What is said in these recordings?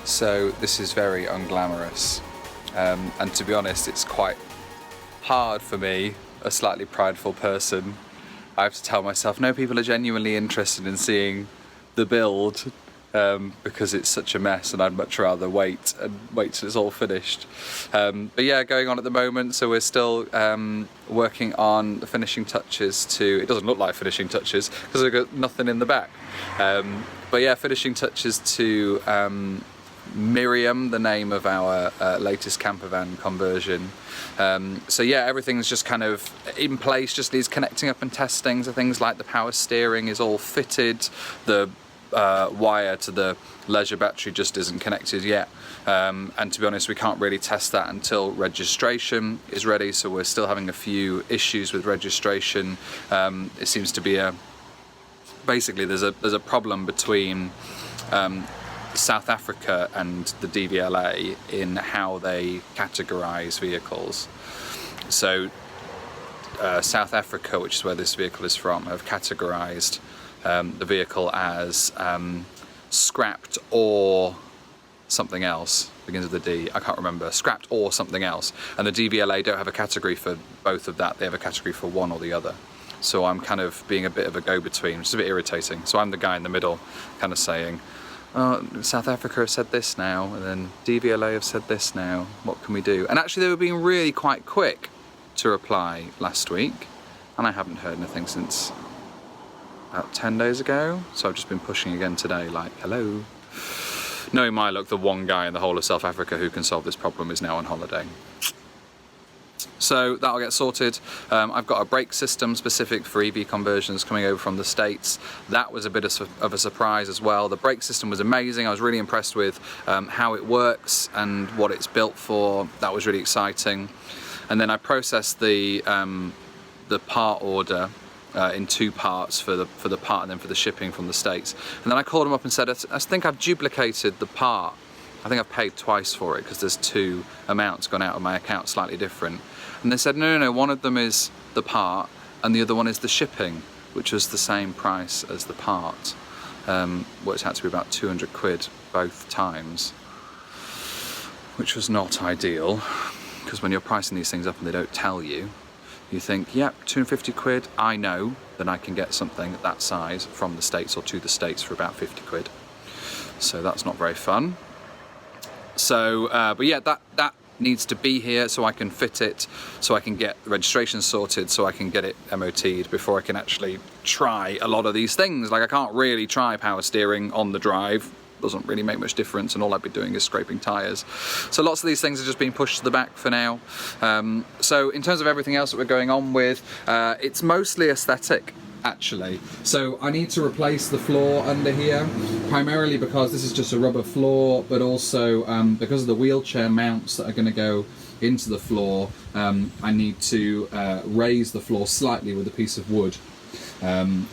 So this is very unglamorous, and to be honest, it's quite hard for me, a slightly prideful person. I have to tell myself, no, people are genuinely interested in seeing the build, because it's such a mess, and I'd much rather wait till it's all finished. But yeah, going on at the moment, so we're still working on the finishing touches to, it doesn't look like finishing touches because I've got nothing in the back. But yeah, finishing touches to Miriam, the name of our latest camper van conversion. So yeah, everything's just kind of in place, just needs connecting up and testing. So things like the power steering is all fitted, the wire to the leisure battery just isn't connected yet, and to be honest, we can't really test that until registration is ready, so we're still having a few issues with registration. It seems to be basically there's a problem between South Africa and the DVLA in how they categorize vehicles. So South Africa, which is where this vehicle is from, have categorized the vehicle as scrapped or something else, begins with a D, I can't remember, scrapped or something else, and the DVLA don't have a category for both of that, they have a category for one or the other. So I'm kind of being a bit of a go-between, which is a bit irritating. So I'm the guy in the middle kind of saying, oh, South Africa have said this now, and then DVLA have said this now, what can we do? And actually they were being really quite quick to reply last week, and I haven't heard anything since about 10 days ago, so I've just been pushing again today, like, hello. Knowing my luck, the one guy in the whole of South Africa who can solve this problem is now on holiday. So that'll get sorted. I've got a brake system specific for EV conversions coming over from the States. That was a bit of a surprise as well. The brake system was amazing. I was really impressed with how it works and what it's built for. That was really exciting. And then I processed the part order in two parts for the part and then for the shipping from the States. And then I called them up and said, I think I've duplicated the part. I think I've paid twice for it because there's two amounts gone out of my account slightly different. And they said, no, one of them is the part and the other one is the shipping, which was the same price as the part. Worked out to be about 200 quid both times, which was not ideal, because when you're pricing these things up and they don't tell you, you think, yep, 250 quid, I know that I can get something that size from the States or to the States for about 50 quid. So that's not very fun. So, but yeah, that needs to be here so I can fit it, so I can get the registration sorted, so I can get it MOT'd before I can actually try a lot of these things. Like, I can't really try power steering on the drive. Doesn't really make much difference, and all I'd be doing is scraping tyres. So lots of these things are just being pushed to the back for now. So in terms of everything else that we're going on with, it's mostly aesthetic, actually. So I need to replace the floor under here, primarily because this is just a rubber floor, but also because of the wheelchair mounts that are going to go into the floor, I need to raise the floor slightly with a piece of wood. And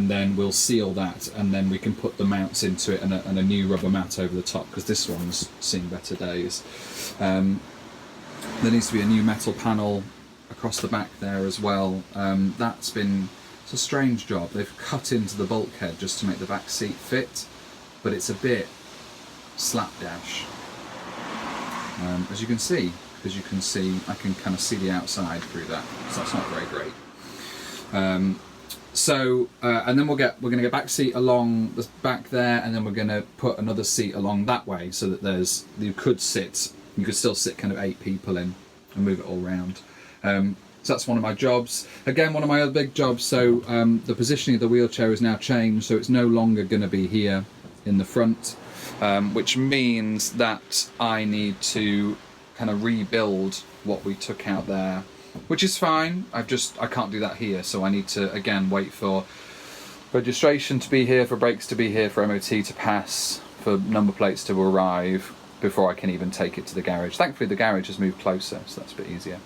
then we'll seal that, and then we can put the mounts into it and a new rubber mat over the top, because this one's seen better days. There needs to be a new metal panel across the back there as well. It's a strange job. They've cut into the bulkhead just to make the back seat fit, but it's a bit slapdash, as you can see, I can kind of see the outside through that, so that's not very great. And then we're going to get back seat along the back there, and then we're going to put another seat along that way, so that you could still sit kind of 8 people in and move it all round. So that's one of my jobs. Again, one of my other big jobs, so the positioning of the wheelchair is now changed, so it's no longer going to be here in the front, which means that I need to kind of rebuild what we took out there, which is fine. I can't do that here, so I need to again wait for registration to be here, for brakes to be here, for MOT to pass, for number plates to arrive before I can even take it to the garage. Thankfully the garage has moved closer, so that's a bit easier.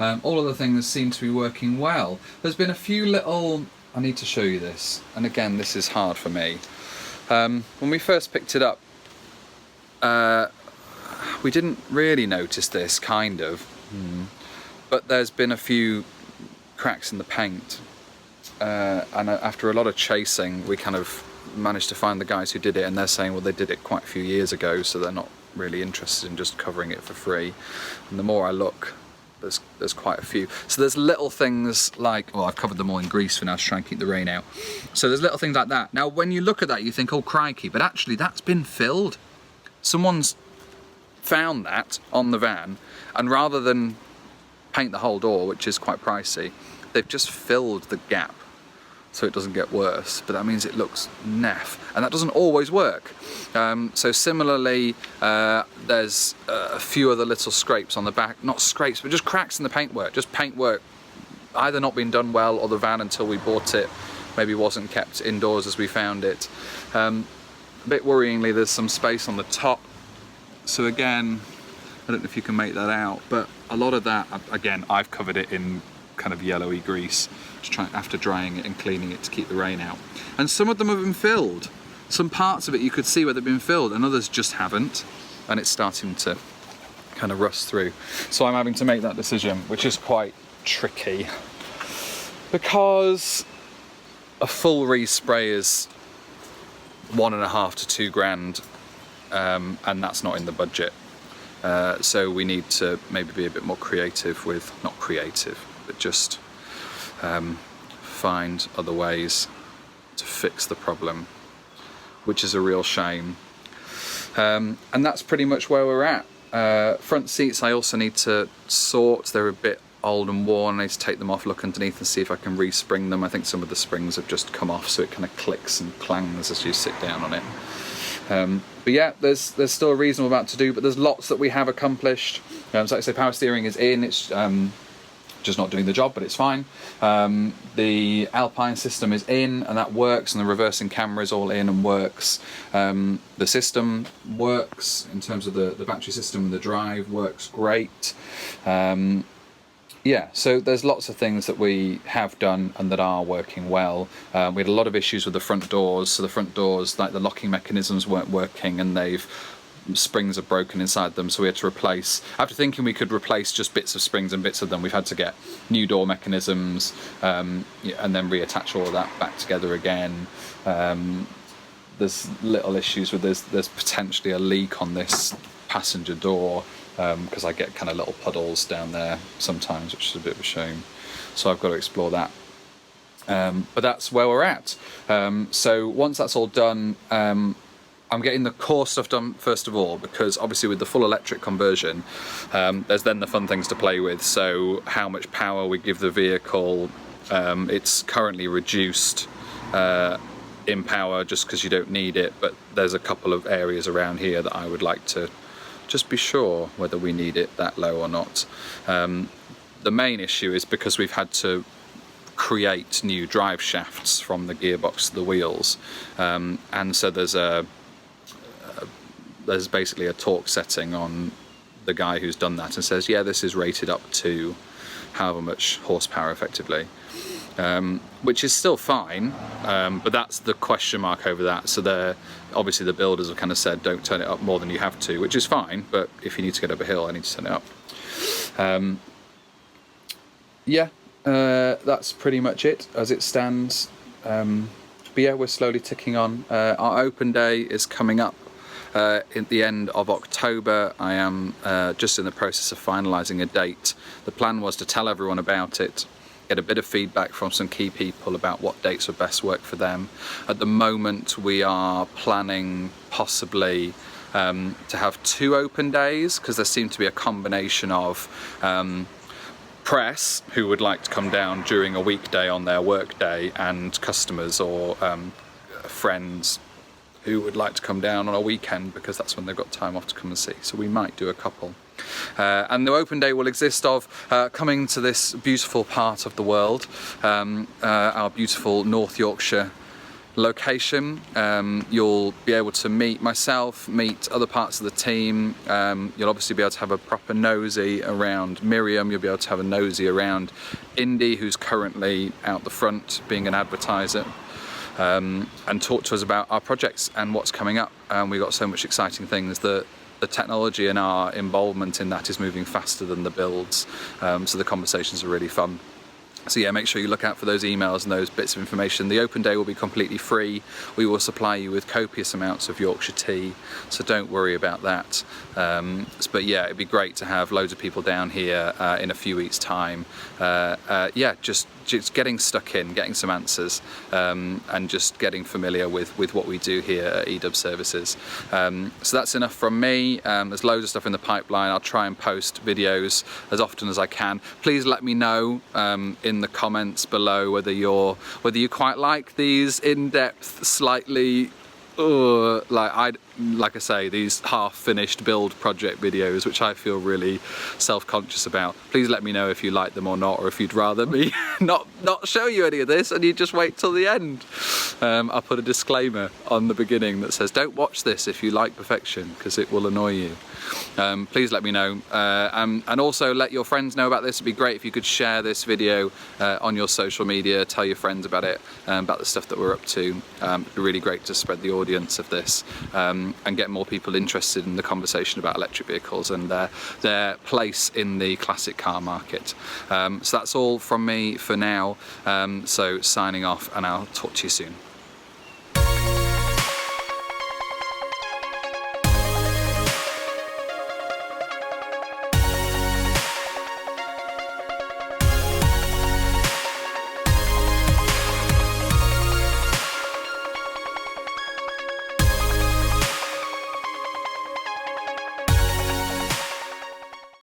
All of the things seem to be working well. There's been a few little, I need to show you this, and again this is hard for me. When we first picked it up, we didn't really notice this, kind of. But there's been a few cracks in the paint, and after a lot of chasing we kind of managed to find the guys who did it, and they're saying, well, they did it quite a few years ago, so they're not really interested in just covering it for free. And the more I look, there's quite a few. So there's little things like, well, I've covered them all in grease for now to try and keep the rain out. So there's little things like that. Now, when you look at that, you think, oh, crikey, but actually that's been filled. Someone's found that on the van, and rather than paint the whole door, which is quite pricey, they've just filled the gap so it doesn't get worse, but that means it looks naff, and that doesn't always work. So similarly, there's a few other little scrapes on the back, not scrapes, but just cracks in the paintwork, just paintwork either not being done well, or the van until we bought it maybe wasn't kept indoors as we found it. A bit worryingly, there's some space on the top, so again, I don't know if you can make that out, but a lot of that, again, I've covered it in kind of yellowy grease, just after drying it and cleaning it to keep the rain out. And some of them have been filled. Some parts of it you could see where they've been filled, and others just haven't, and it's starting to kind of rust through. So I'm having to make that decision, which is quite tricky, because a full respray is £1.5 to £2 grand, and that's not in the budget. So we need to maybe be a bit more creative with, not creative, but just find other ways to fix the problem, which is a real shame. And that's pretty much where we're at. Front seats I also need to sort. They're a bit old and worn. I need to take them off, look underneath and see if I can respring them. I think some of the springs have just come off, so it kind of clicks and clangs as you sit down on it. But yeah, there's still a reasonable amount to do, but there's lots that we have accomplished. So like I say, power steering is in. It's just not doing the job, but it's fine. The Alpine system is in, and that works, and the reversing camera is all in and works. The system works in terms of the battery system, the drive works great. Yeah, so there's lots of things that we have done and that are working well. We had a lot of issues with the front doors, so the front doors, like the locking mechanisms weren't working, and springs are broken inside them, so we had to replace, after thinking we could replace just bits of springs and bits of them, we've had to get new door mechanisms, and then reattach all of that back together again. There's little issues with there's potentially a leak on this passenger door, because I get kind of little puddles down there sometimes, which is a bit of a shame, so I've got to explore that. But that's where we're at. So once that's all done, I'm getting the core stuff done first of all, because obviously with the full electric conversion, there's then the fun things to play with. So how much power we give the vehicle. It's currently reduced in power just because you don't need it, but there's a couple of areas around here that I would like to just be sure whether we need it that low or not. The main issue is because we've had to create new drive shafts from the gearbox to the wheels, and so there's basically a torque setting on the guy who's done that, and says, yeah, this is rated up to however much horsepower effectively, which is still fine, but that's the question mark over that. So obviously the builders have kind of said, don't turn it up more than you have to, which is fine, but if you need to get up a hill, I need to turn it up. Yeah, that's pretty much it as it stands. But yeah, we're slowly ticking on. Our open day is coming up at the end of October. I am just in the process of finalising a date. The plan was to tell everyone about it, get a bit of feedback from some key people about what dates would best work for them. At the moment we are planning possibly to have 2 open days, because there seemed to be a combination of press who would like to come down during a weekday on their work day, and customers or friends who would like to come down on a weekend because that's when they've got time off to come and see. So we might do a couple. And the open day will exist of coming to this beautiful part of the world, our beautiful North Yorkshire location. You'll be able to meet myself, meet other parts of the team. You'll obviously be able to have a proper nosy around Miriam. You'll be able to have a nosy around Indy, who's currently out the front being an advertiser, and talk to us about our projects and what's coming up. We've got so much exciting things. The technology and our involvement in that is moving faster than the builds, so the conversations are really fun. So yeah, make sure you look out for those emails and those bits of information. The open day will be completely free. We will supply you with copious amounts of Yorkshire tea, so don't worry about that. But yeah, it'd be great to have loads of people down here in a few weeks' time. Yeah, just getting stuck in, getting some answers, and just getting familiar with what we do here at eDub Services. So that's enough from me. There's loads of stuff in the pipeline. I'll try and post videos as often as I can. Please let me know in the comments below whether you quite like these in-depth, slightly like I say, these half-finished build project videos, which I feel really self-conscious about. Please let me know if you like them or not, or if you'd rather me not show you any of this and you just wait till the end. I'll put a disclaimer on the beginning that says don't watch this if you like perfection, because it will annoy you. Please let me know, and also let your friends know about this. It'd be great if you could share this video on your social media, tell your friends about it, about the stuff that we're up to. It'd be really great to spread the audience of this, and get more people interested in the conversation about electric vehicles and their place in the classic car market. So that's all from me for now, so signing off, and I'll talk to you soon.